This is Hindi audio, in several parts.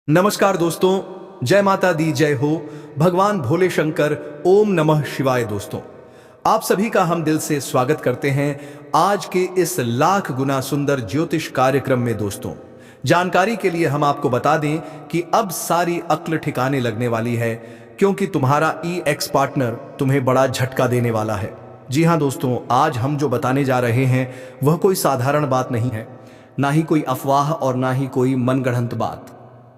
नमस्कार दोस्तों, जय माता दी, जय हो। भगवान भोले शंकर, ओम नमः शिवाय। दोस्तों, आप सभी का हम दिल से स्वागत करते हैं आज के इस लाख गुना सुंदर ज्योतिष कार्यक्रम में। दोस्तों, जानकारी के लिए हम आपको बता दें कि अब सारी अक्ल ठिकाने लगने वाली है, क्योंकि तुम्हारा एक्स पार्टनर तुम्हें बड़ा झटका देने वाला है। जी हाँ दोस्तों, आज हम जो बताने जा रहे हैं वह कोई साधारण बात नहीं है, ना ही कोई अफवाह और ना ही कोई मनगढ़ंत बात।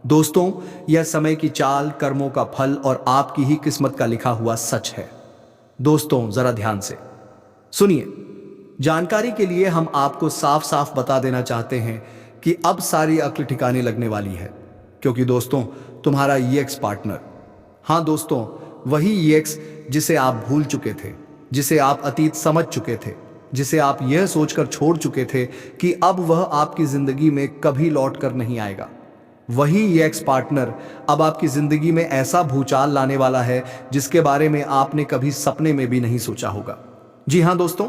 दोस्तों, यह समय की चाल, कर्मों का फल और आपकी ही किस्मत का लिखा हुआ सच है। दोस्तों, जरा ध्यान से सुनिए। जानकारी के लिए हम आपको साफ साफ बता देना चाहते हैं कि अब सारी अक्ल ठिकाने लगने वाली है, क्योंकि दोस्तों, तुम्हारा एक्स पार्टनर, हाँ दोस्तों, वही एक्स जिसे आप भूल चुके थे, जिसे आप अतीत समझ चुके थे, जिसे आप यह सोचकर छोड़ चुके थे कि अब वह आपकी जिंदगी में कभी लौट कर नहीं आएगा, वही एक्स पार्टनर अब आपकी जिंदगी में ऐसा भूचाल लाने वाला है जिसके बारे में आपने कभी सपने में भी नहीं सोचा होगा। जी हाँ दोस्तों,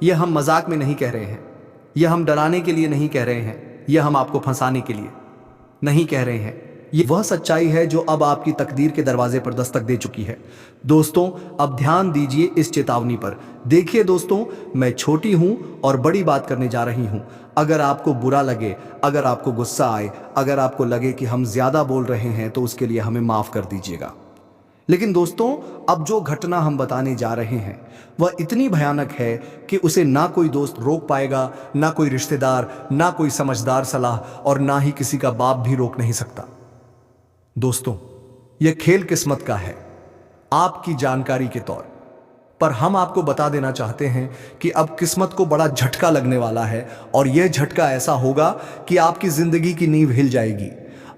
यह हम मजाक में नहीं कह रहे हैं, यह हम डराने के लिए नहीं कह रहे हैं, यह हम आपको फंसाने के लिए नहीं कह रहे हैं। ये वह सच्चाई है जो अब आपकी तकदीर के दरवाजे पर दस्तक दे चुकी है। दोस्तों, अब ध्यान दीजिए इस चेतावनी पर। देखिए दोस्तों, मैं छोटी हूं और बड़ी बात करने जा रही हूं। अगर आपको बुरा लगे, अगर आपको गुस्सा आए, अगर आपको लगे कि हम ज्यादा बोल रहे हैं, तो उसके लिए हमें माफ कर दीजिएगा। लेकिन दोस्तों, अब जो घटना हम बताने जा रहे हैं वह इतनी भयानक है कि उसे ना कोई दोस्त रोक पाएगा, ना कोई रिश्तेदार, ना कोई समझदार सलाह और ना ही किसी का बाप भी रोक नहीं सकता। दोस्तों, यह खेल किस्मत का है। आपकी जानकारी के तौर पर हम आपको बता देना चाहते हैं कि अब किस्मत को बड़ा झटका लगने वाला है, और यह झटका ऐसा होगा कि आपकी जिंदगी की नींव हिल जाएगी,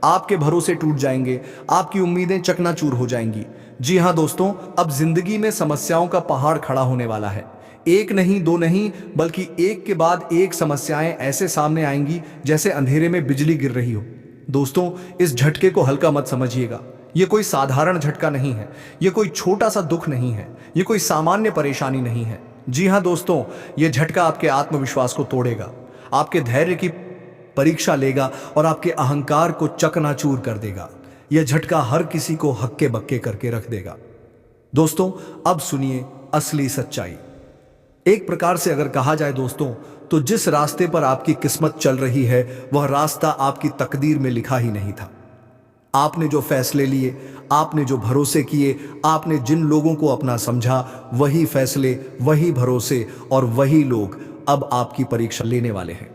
आपके भरोसे टूट जाएंगे, आपकी उम्मीदें चकनाचूर हो जाएंगी। जी हां दोस्तों, अब जिंदगी में समस्याओं का पहाड़ खड़ा होने वाला है। एक नहीं, दो नहीं, बल्कि एक के बाद एक समस्याएं ऐसे सामने आएंगी जैसे अंधेरे में बिजली गिर रही हो। दोस्तों, इस झटके को हल्का मत समझिएगा। यह कोई साधारण झटका नहीं है, यह कोई छोटा सा दुख नहीं है, यह कोई सामान्य परेशानी नहीं है। जी हां दोस्तों, यह झटका आपके आत्मविश्वास को तोड़ेगा, आपके धैर्य की परीक्षा लेगा और आपके अहंकार को चकनाचूर कर देगा। यह झटका हर किसी को हक्के बक्के करके रख देगा। दोस्तों, अब सुनिए असली सच्चाई। एक प्रकार से अगर कहा जाए दोस्तों, तो जिस रास्ते पर आपकी किस्मत चल रही है वह रास्ता आपकी तकदीर में लिखा ही नहीं था। आपने जो फैसले लिए, आपने जो भरोसे किए, आपने जिन लोगों को अपना समझा, वही फैसले, वही भरोसे और वही लोग अब आपकी परीक्षा लेने वाले हैं।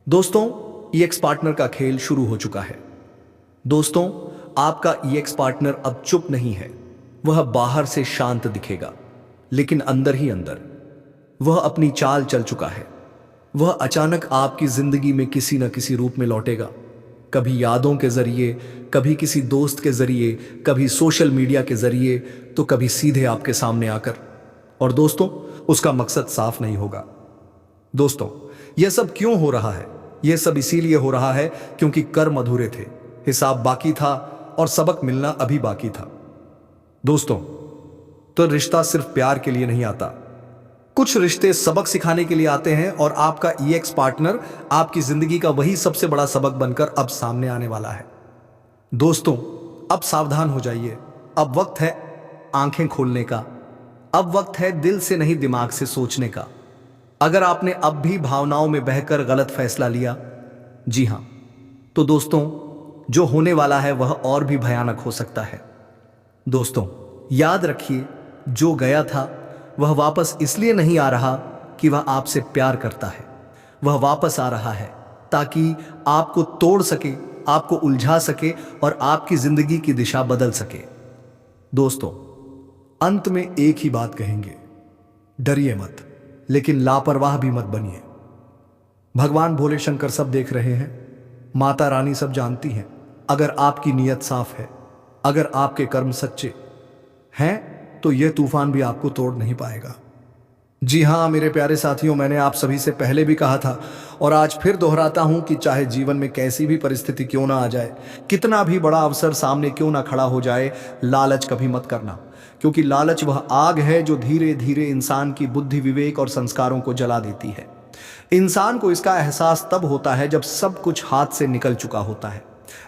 दोस्तों, एक्स पार्टनर का खेल शुरू हो चुका है। दोस्तों, आपका एक्स पार्टनर अब चुप नहीं है। वह बाहर से शांत दिखेगा, लेकिन अंदर ही अंदर वह अपनी चाल चल चुका है। वह अचानक आपकी जिंदगी में किसी न किसी रूप में लौटेगा, कभी यादों के जरिए, कभी किसी दोस्त के जरिए, कभी सोशल मीडिया के जरिए, तो कभी सीधे आपके सामने आकर। और दोस्तों, उसका मकसद साफ नहीं होगा। दोस्तों, यह सब क्यों हो रहा है? यह सब इसीलिए हो रहा है क्योंकि कर्म अधूरे थे, हिसाब बाकी था और सबक मिलना अभी बाकी था। दोस्तों, तो रिश्ता सिर्फ प्यार के लिए नहीं आता, कुछ रिश्ते सबक सिखाने के लिए आते हैं, और आपका एक्स पार्टनर आपकी जिंदगी का वही सबसे बड़ा सबक बनकर अब सामने आने वाला है। दोस्तों, अब सावधान हो जाइए। अब वक्त है आंखें खोलने का, अब वक्त है दिल से नहीं दिमाग से सोचने का। अगर आपने अब भी भावनाओं में बहकर गलत फैसला लिया, जी हां, तो दोस्तों, जो होने वाला है वह और भी भयानक हो सकता है। दोस्तों, याद रखिए, जो गया था वह वापस इसलिए नहीं आ रहा कि वह आपसे प्यार करता है। वह वापस आ रहा है ताकि आपको तोड़ सके, आपको उलझा सके और आपकी जिंदगी की दिशा बदल सके। दोस्तों, अंत में एक ही बात कहेंगे, डरिए मत, लेकिन लापरवाह भी मत बनिए। भगवान भोले शंकर सब देख रहे हैं, माता रानी सब जानती हैं। अगर आपकी नीयत साफ है, अगर आपके कर्म सच्चे हैं, तो यह तूफान भी आपको तोड़ नहीं पाएगा। जी हां मेरे प्यारे साथियों, मैंने आप सभी से पहले भी कहा था और आज फिर दोहराता हूं कि चाहे जीवन में कैसी भी परिस्थिति क्यों ना आ जाए, कितना भी बड़ा अवसर सामने क्यों ना खड़ा हो जाए, लालच कभी मत करना, क्योंकि लालच वह आग है जो धीरे धीरे इंसान की बुद्धि, विवेक और संस्कारों को जला देती है। इंसान को इसका एहसास तब होता है जब सब कुछ हाथ से निकल चुका होता है,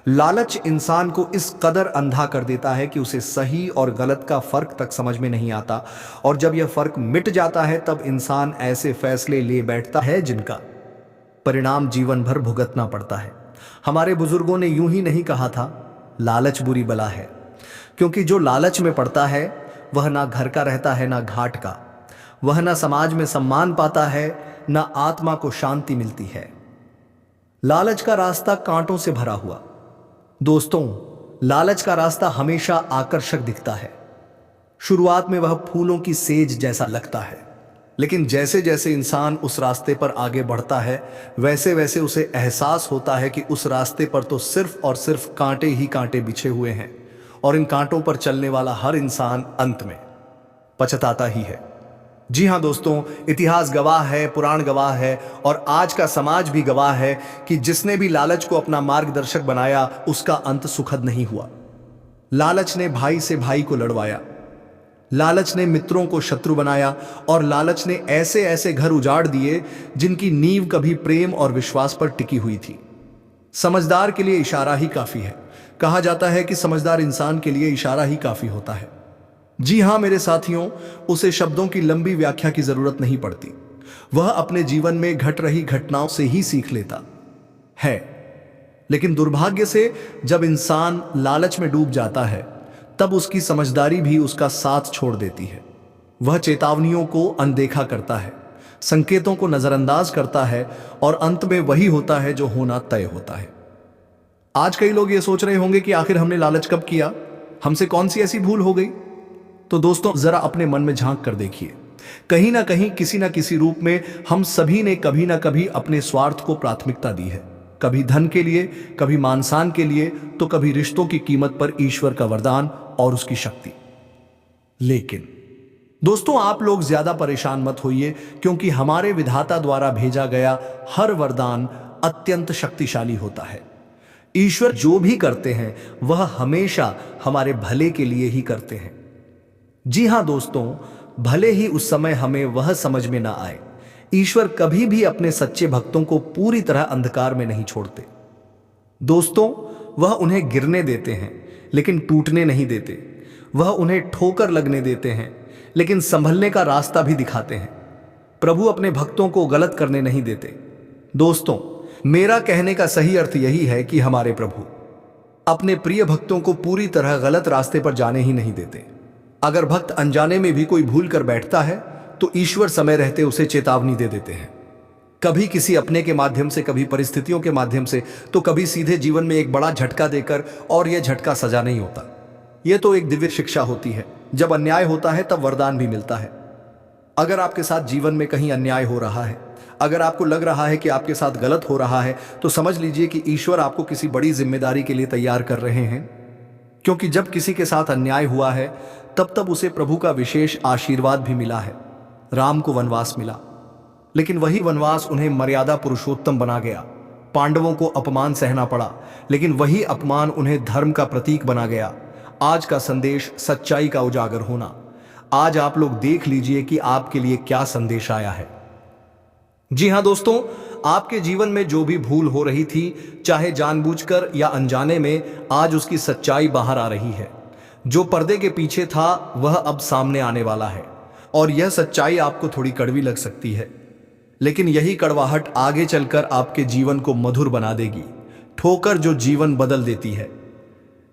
लालच इंसान को इस कदर अंधा कर देता है कि उसे सही और गलत का फर्क तक समझ में नहीं आता, और जब यह फर्क मिट जाता है तब इंसान ऐसे फैसले ले बैठता है जिनका परिणाम जीवन भर भुगतना पड़ता है। हमारे बुजुर्गों ने यूं ही नहीं कहा था, लालच बुरी बला है, क्योंकि जो लालच में पड़ता है वह ना घर का रहता है ना घाट का, वह ना समाज में सम्मान पाता है ना आत्मा को शांति मिलती है। लालच का रास्ता कांटों से भरा हुआ। दोस्तों, लालच का रास्ता हमेशा आकर्षक दिखता है। शुरुआत में वह फूलों की सेज जैसा लगता है, लेकिन जैसे जैसे इंसान उस रास्ते पर आगे बढ़ता है वैसे वैसे उसे एहसास होता है कि उस रास्ते पर तो सिर्फ और सिर्फ कांटे ही कांटे बिछे हुए हैं, और इन कांटों पर चलने वाला हर इंसान अंत में पछताता ही है। जी हाँ दोस्तों, इतिहास गवाह है, पुराण गवाह है, और आज का समाज भी गवाह है कि जिसने भी लालच को अपना मार्गदर्शक बनाया उसका अंत सुखद नहीं हुआ। लालच ने भाई से भाई को लड़वाया, लालच ने मित्रों को शत्रु बनाया, और लालच ने ऐसे ऐसे घर उजाड़ दिए जिनकी नींव कभी प्रेम और विश्वास पर टिकी हुई थी। समझदार के लिए इशारा ही काफी है। कहा जाता है कि समझदार इंसान के लिए इशारा ही काफी होता है। जी हां मेरे साथियों, उसे शब्दों की लंबी व्याख्या की जरूरत नहीं पड़ती, वह अपने जीवन में घट रही घटनाओं से ही सीख लेता है। लेकिन दुर्भाग्य से जब इंसान लालच में डूब जाता है तब उसकी समझदारी भी उसका साथ छोड़ देती है। वह चेतावनियों को अनदेखा करता है, संकेतों को नजरअंदाज करता है, और अंत में वही होता है जो होना तय होता है। आज कई लोग ये सोच रहे होंगे कि आखिर हमने लालच कब किया, हमसे कौन सी ऐसी भूल हो गई। तो दोस्तों, जरा अपने मन में झांक कर देखिए, कहीं ना कहीं किसी ना किसी रूप में हम सभी ने कभी ना कभी अपने स्वार्थ को प्राथमिकता दी है। कभी धन के लिए, कभी मान सम्मान के लिए, तो कभी रिश्तों की कीमत पर ईश्वर का वरदान और उसकी शक्ति। लेकिन दोस्तों, आप लोग ज्यादा परेशान मत होइए, क्योंकि हमारे विधाता द्वारा भेजा गया हर वरदान अत्यंत शक्तिशाली होता है। ईश्वर जो भी करते हैं वह हमेशा हमारे भले के लिए ही करते हैं। जी हां दोस्तों, भले ही उस समय हमें वह समझ में ना आए, ईश्वर कभी भी अपने सच्चे भक्तों को पूरी तरह अंधकार में नहीं छोड़ते। दोस्तों, वह उन्हें गिरने देते हैं लेकिन टूटने नहीं देते। वह उन्हें ठोकर लगने देते हैं लेकिन संभलने का रास्ता भी दिखाते हैं। प्रभु अपने भक्तों को गलत करने नहीं देते। दोस्तों, मेरा कहने का सही अर्थ यही है कि हमारे प्रभु अपने प्रिय भक्तों को पूरी तरह गलत रास्ते पर जाने ही नहीं देते। अगर भक्त अनजाने में भी कोई भूल कर बैठता है तो ईश्वर समय रहते उसे चेतावनी दे देते हैं। कभी किसी अपने के माध्यम से, कभी परिस्थितियों के माध्यम से, तो कभी सीधे जीवन में एक बड़ा झटका देकर, और यह झटका सजा नहीं होता, यह तो एक दिव्य शिक्षा होती है। जब अन्याय होता है तब वरदान भी मिलता है। अगर आपके साथ जीवन में कहीं अन्याय हो रहा है, अगर आपको लग रहा है कि आपके साथ गलत हो रहा है, तो समझ लीजिए कि ईश्वर आपको किसी बड़ी जिम्मेदारी के लिए तैयार कर रहे हैं। क्योंकि जब किसी के साथ अन्याय हुआ है तब उसे प्रभु का विशेष आशीर्वाद भी मिला है। राम को वनवास मिला, लेकिन वही वनवास उन्हें मर्यादा पुरुषोत्तम बना गया। पांडवों को अपमान सहना पड़ा, लेकिन वही अपमान उन्हें धर्म का प्रतीक बना गया। आज का संदेश सच्चाई का उजागर होना। आज आप लोग देख लीजिए कि आपके लिए क्या संदेश आया है। जी हां दोस्तों, आपके जीवन में जो भी भूल हो रही थी, चाहे जानबूझकर या अनजाने में, आज उसकी सच्चाई बाहर आ रही है। जो पर्दे के पीछे था वह अब सामने आने वाला है, और यह सच्चाई आपको थोड़ी कड़वी लग सकती है, लेकिन यही कड़वाहट आगे चलकर आपके जीवन को मधुर बना देगी। ठोकर जो जीवन बदल देती है।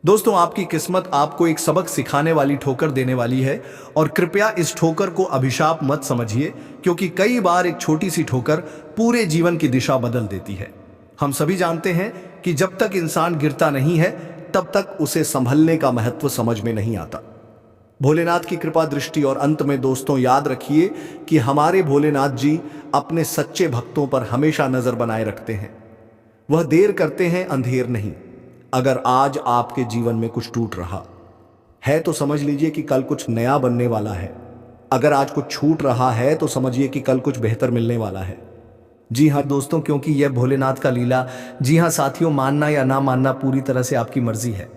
दोस्तों, आपकी किस्मत आपको एक सबक सिखाने वाली ठोकर देने वाली है, और कृपया इस ठोकर को अभिशाप मत समझिए, क्योंकि कई बार एक छोटी सी ठोकर पूरे जीवन की दिशा बदल देती है। हम सभी जानते हैं कि जब तक इंसान गिरता नहीं है तब तक उसे संभलने का महत्व समझ में नहीं आता। भोलेनाथ की कृपा दृष्टि। और अंत में दोस्तों, याद रखिए कि हमारे भोलेनाथ जी अपने सच्चे भक्तों पर हमेशा नजर बनाए रखते हैं। वह देर करते हैं, अंधेर नहीं। अगर आज आपके जीवन में कुछ टूट रहा है तो समझ लीजिए कि कल कुछ नया बनने वाला है। अगर आज कुछ छूट रहा है तो समझिए कि कल कुछ बेहतर मिलने वाला है। जी हाँ दोस्तों, क्योंकि यह भोलेनाथ का लीला। जी हाँ साथियों, मानना या ना मानना पूरी तरह से आपकी मर्जी है।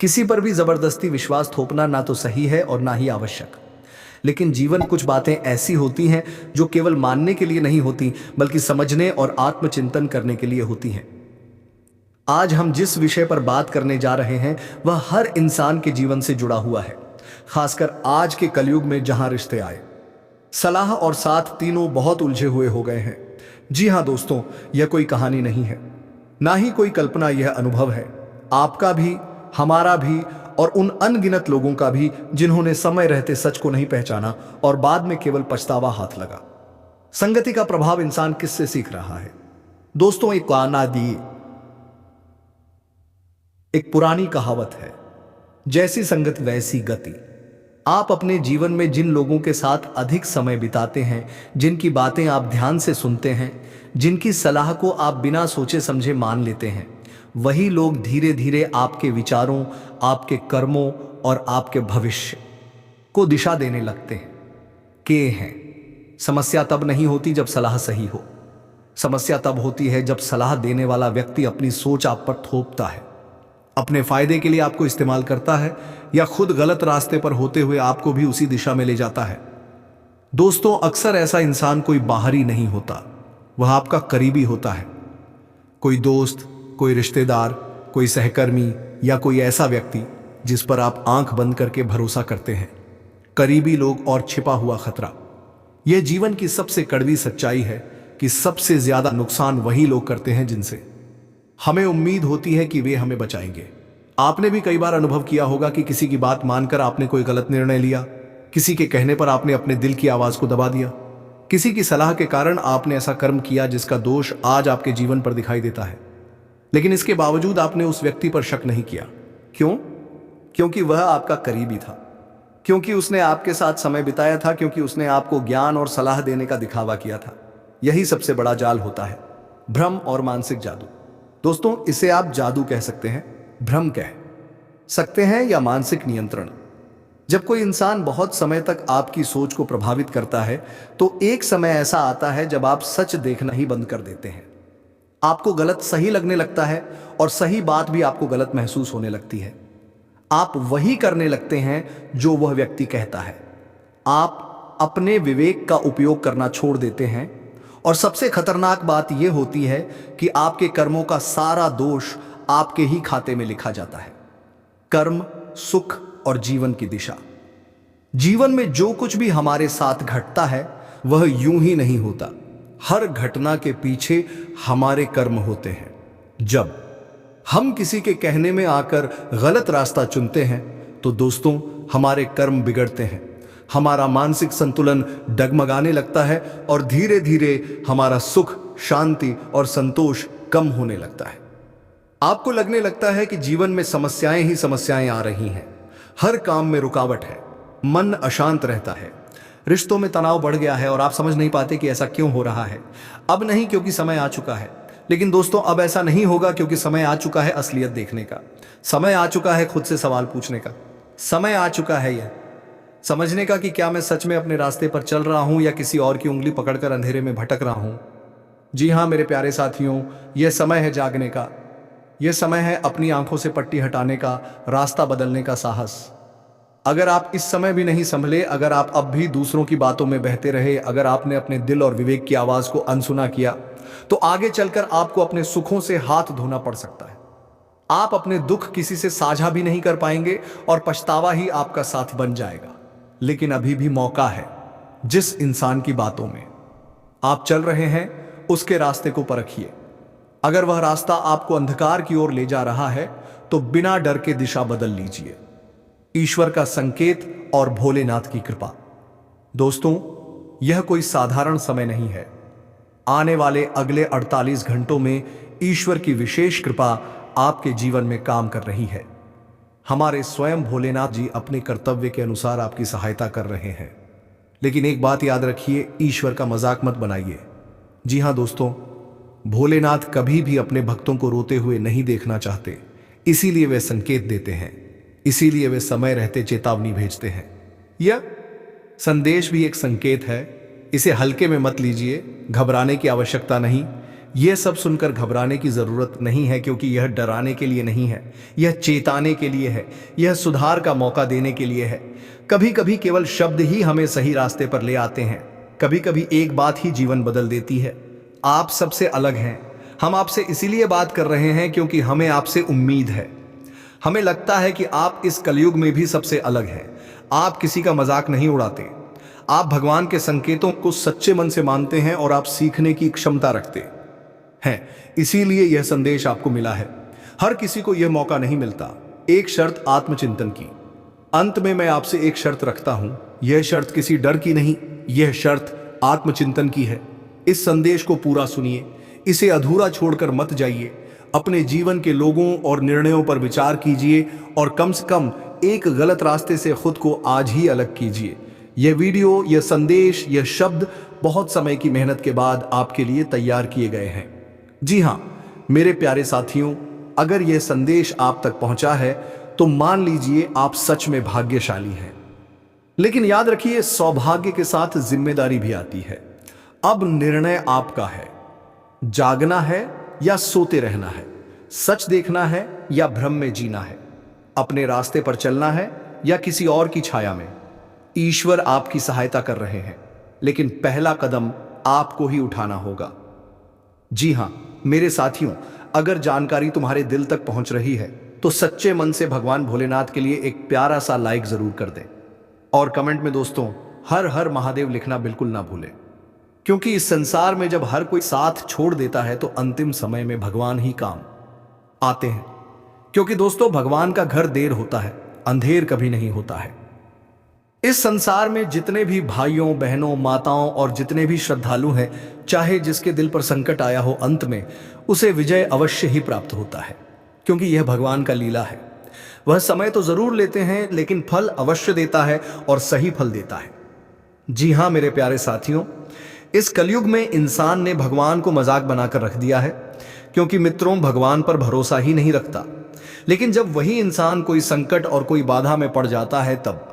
किसी पर भी जबरदस्ती विश्वास थोपना ना तो सही है और ना ही आवश्यक। लेकिन जीवन कुछ बातें ऐसी होती हैं जो केवल मानने के लिए नहीं होती, बल्कि समझने और आत्मचिंतन करने के लिए होती हैं। आज हम जिस विषय पर बात करने जा रहे हैं वह हर इंसान के जीवन से जुड़ा हुआ है, खासकर आज के कलयुग में जहां रिश्ते आए, सलाह और साथ तीनों बहुत उलझे हुए हो गए हैं। जी हां दोस्तों, यह कोई कहानी नहीं है, ना ही कोई कल्पना, यह अनुभव है, आपका भी, हमारा भी और उन अनगिनत लोगों का भी जिन्होंने समय रहते सच को नहीं पहचाना और बाद में केवल पछतावा हाथ लगा। संगति का प्रभाव इंसान किससे सीख रहा है? दोस्तों, एक पुरानी कहावत है, जैसी संगत वैसी गति। आप अपने जीवन में जिन लोगों के साथ अधिक समय बिताते हैं, जिनकी बातें आप ध्यान से सुनते हैं, जिनकी सलाह को आप बिना सोचे समझे मान लेते हैं, वही लोग धीरे धीरे आपके विचारों, आपके कर्मों और आपके भविष्य को दिशा देने लगते हैं। समस्या तब नहीं होती जब सलाह सही हो, समस्या तब होती है जब सलाह देने वाला व्यक्ति अपनी सोच आप पर थोपता है, अपने फायदे के लिए आपको इस्तेमाल करता है या खुद गलत रास्ते पर होते हुए आपको भी उसी दिशा में ले जाता है। दोस्तों, अक्सर ऐसा इंसान कोई बाहरी नहीं होता, वह आपका करीबी होता है। कोई दोस्त, कोई रिश्तेदार, कोई सहकर्मी या कोई ऐसा व्यक्ति जिस पर आप आंख बंद करके भरोसा करते हैं। करीबी लोग और छिपा हुआ खतरा। यह जीवन की सबसे कड़वी सच्चाई है कि सबसे ज्यादा नुकसान वही लोग करते हैं जिनसे हमें उम्मीद होती है कि वे हमें बचाएंगे। आपने भी कई बार अनुभव किया होगा कि किसी की बात मानकर आपने कोई गलत निर्णय लिया, किसी के कहने पर आपने अपने दिल की आवाज को दबा दिया, किसी की सलाह के कारण आपने ऐसा कर्म किया जिसका दोष आज आपके जीवन पर दिखाई देता है, लेकिन इसके बावजूद आपने उस व्यक्ति पर शक नहीं किया। क्यों? क्योंकि वह आपका करीबी था, क्योंकि उसने आपके साथ समय बिताया था, क्योंकि उसने आपको ज्ञान और सलाह देने का दिखावा किया था। यही सबसे बड़ा जाल होता है, भ्रम और मानसिक जादू। दोस्तों, इसे आप जादू कह सकते हैं, भ्रम कह सकते हैं या मानसिक नियंत्रण। जब कोई इंसान बहुत समय तक आपकी सोच को प्रभावित करता है तो एक समय ऐसा आता है जब आप सच देखना ही बंद कर देते हैं। आपको गलत सही लगने लगता है और सही बात भी आपको गलत महसूस होने लगती है। आप वही करने लगते हैं जो वह व्यक्ति कहता है। आप अपने विवेक का उपयोग करना छोड़ देते हैं और सबसे खतरनाक बात यह होती है कि आपके कर्मों का सारा दोष आपके ही खाते में लिखा जाता है। कर्म, सुख और जीवन की दिशा। जीवन में जो कुछ भी हमारे साथ घटता है वह यूं ही नहीं होता। हर घटना के पीछे हमारे कर्म होते हैं। जब हम किसी के कहने में आकर गलत रास्ता चुनते हैं तो दोस्तों, हमारे कर्म बिगड़ते हैं, हमारा मानसिक संतुलन डगमगाने लगता है और धीरे धीरे हमारा सुख, शांति और संतोष कम होने लगता है। आपको लगने लगता है कि जीवन में समस्याएं ही समस्याएं आ रही हैं, हर काम में रुकावट है, मन अशांत रहता है, रिश्तों में तनाव बढ़ गया है और आप समझ नहीं पाते कि ऐसा क्यों हो रहा है। अब नहीं, क्योंकि समय आ चुका है। लेकिन दोस्तों, अब ऐसा नहीं होगा, क्योंकि समय आ चुका है असलियत देखने का, समय आ चुका है खुद से सवाल पूछने का, समय आ चुका है यह समझने का कि क्या मैं सच में अपने रास्ते पर चल रहा हूं या किसी और की उंगली पकड़कर अंधेरे में भटक रहा हूं। जी हां मेरे प्यारे साथियों, यह समय है जागने का, यह समय है अपनी आंखों से पट्टी हटाने का, रास्ता बदलने का साहस। अगर आप इस समय भी नहीं संभले, अगर आप अब भी दूसरों की बातों में बहते रहे, अगर आपने अपने दिल और विवेक की आवाज को अनसुना किया, तो आगे चलकर आपको अपने सुखों से हाथ धोना पड़ सकता है। आप अपने दुख किसी से साझा भी नहीं कर पाएंगे और पछतावा ही आपका साथ बन जाएगा। लेकिन अभी भी मौका है। जिस इंसान की बातों में आप चल रहे हैं उसके रास्ते को परखिए। अगर वह रास्ता आपको अंधकार की ओर ले जा रहा है तो बिना डर के दिशा बदल लीजिए। ईश्वर का संकेत और भोलेनाथ की कृपा। दोस्तों, यह कोई साधारण समय नहीं है। आने वाले अगले 48 घंटों में ईश्वर की विशेष कृपा आपके जीवन में काम कर रही है। हमारे स्वयं भोलेनाथ जी अपने कर्तव्य के अनुसार आपकी सहायता कर रहे हैं। लेकिन एक बात याद रखिए, ईश्वर का मजाक मत बनाइए। जी हां दोस्तों, भोलेनाथ कभी भी अपने भक्तों को रोते हुए नहीं देखना चाहते, इसीलिए वे संकेत देते हैं, इसीलिए वे समय रहते चेतावनी भेजते हैं। यह संदेश भी एक संकेत है, इसे हल्के में मत लीजिए, घबराने की आवश्यकता नहीं। यह सब सुनकर घबराने की जरूरत नहीं है, क्योंकि यह डराने के लिए नहीं है, यह चेताने के लिए है, यह सुधार का मौका देने के लिए है। कभी कभी केवल शब्द ही हमें सही रास्ते पर ले आते हैं, कभी कभी एक बात ही जीवन बदल देती है। आप सबसे अलग हैं, हम आपसे इसीलिए बात कर रहे हैं क्योंकि हमें आपसे उम्मीद है। हमें लगता है कि आप इस कलयुग में भी सबसे अलग हैं। आप किसी का मजाक नहीं उड़ाते, आप भगवान के संकेतों को सच्चे मन से मानते हैं और आप सीखने की क्षमता रखते हैं। इसीलिए यह संदेश आपको मिला है। हर किसी को यह मौका नहीं मिलता। एक शर्त आत्मचिंतन की। अंत में मैं आपसे एक शर्त रखता हूं। यह शर्त किसी डर की नहीं, यह शर्त आत्मचिंतन की है। इस संदेश को पूरा सुनिए, इसे अधूरा छोड़कर मत जाइए। अपने जीवन के लोगों और निर्णयों पर विचार कीजिए और कम से कम एक गलत रास्ते से खुद को आज ही अलग कीजिए। यह वीडियो, यह संदेश, यह शब्द बहुत समय की मेहनत के बाद आपके लिए तैयार किए गए हैं। जी हां मेरे प्यारे साथियों, अगर यह संदेश आप तक पहुंचा है तो मान लीजिए आप सच में भाग्यशाली हैं। लेकिन याद रखिए, सौभाग्य के साथ जिम्मेदारी भी आती है। अब निर्णय आपका है। जागना है या सोते रहना है, सच देखना है या भ्रम में जीना है, अपने रास्ते पर चलना है या किसी और की छाया में। ईश्वर आपकी सहायता कर रहे हैं, लेकिन पहला कदम आपको ही उठाना होगा। जी हां मेरे साथियों, अगर जानकारी तुम्हारे दिल तक पहुंच रही है तो सच्चे मन से भगवान भोलेनाथ के लिए एक प्यारा सा लाइक जरूर कर दें और कमेंट में दोस्तों हर हर महादेव लिखना बिल्कुल ना भूलें। क्योंकि इस संसार में जब हर कोई साथ छोड़ देता है तो अंतिम समय में भगवान ही काम आते हैं। क्योंकि दोस्तों भगवान का घर देर होता है, अंधेर कभी नहीं होता है। इस संसार में जितने भी भाइयों बहनों माताओं और जितने भी श्रद्धालु हैं, चाहे जिसके दिल पर संकट आया हो, अंत में उसे विजय अवश्य ही प्राप्त होता है। क्योंकि यह भगवान का लीला है। वह समय तो जरूर लेते हैं लेकिन फल अवश्य देता है और सही फल देता है। जी हां मेरे प्यारे साथियों, इस कलयुग में इंसान ने भगवान को मजाक बनाकर रख दिया है। क्योंकि मित्रों भगवान पर भरोसा ही नहीं रखता। लेकिन जब वही इंसान कोई संकट और कोई बाधा में पड़ जाता है, तब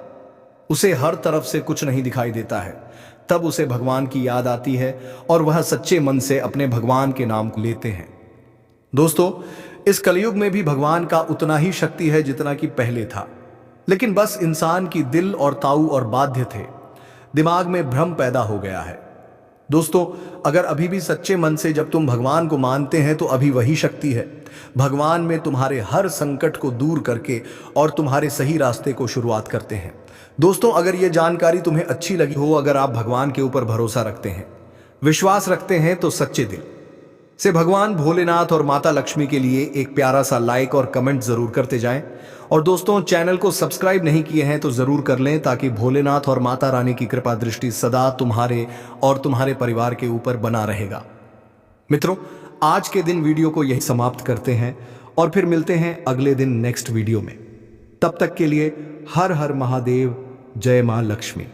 उसे हर तरफ से कुछ नहीं दिखाई देता है। तब उसे भगवान की याद आती है और वह सच्चे मन से अपने भगवान के नाम को लेते हैं। दोस्तों इस कलयुग में भी भगवान का उतना ही शक्ति है जितना कि पहले था। लेकिन बस इंसान की दिल और ताऊ और बाध्य थे, दिमाग में भ्रम पैदा हो गया है। दोस्तों अगर अभी भी सच्चे मन से जब तुम भगवान को मानते हैं तो अभी वही शक्ति है। भगवान में तुम्हारे हर संकट को दूर करके और तुम्हारे सही रास्ते को शुरुआत करते हैं। दोस्तों अगर यह जानकारी तुम्हें अच्छी लगी हो, अगर आप भगवान के ऊपर भरोसा रखते हैं, विश्वास रखते हैं, तो सच्चे दिल से भगवान भोलेनाथ और माता लक्ष्मी के लिए एक प्यारा सा लाइक और कमेंट जरूर करते जाएं। और दोस्तों चैनल को सब्सक्राइब नहीं किए हैं तो जरूर कर लें, ताकि भोलेनाथ और माता रानी की कृपा दृष्टि सदा तुम्हारे और तुम्हारे परिवार के ऊपर बना रहेगा। मित्रों आज के दिन वीडियो को यही समाप्त करते हैं और फिर मिलते हैं अगले दिन नेक्स्ट वीडियो में। तब तक के लिए हर हर महादेव, जय मां लक्ष्मी।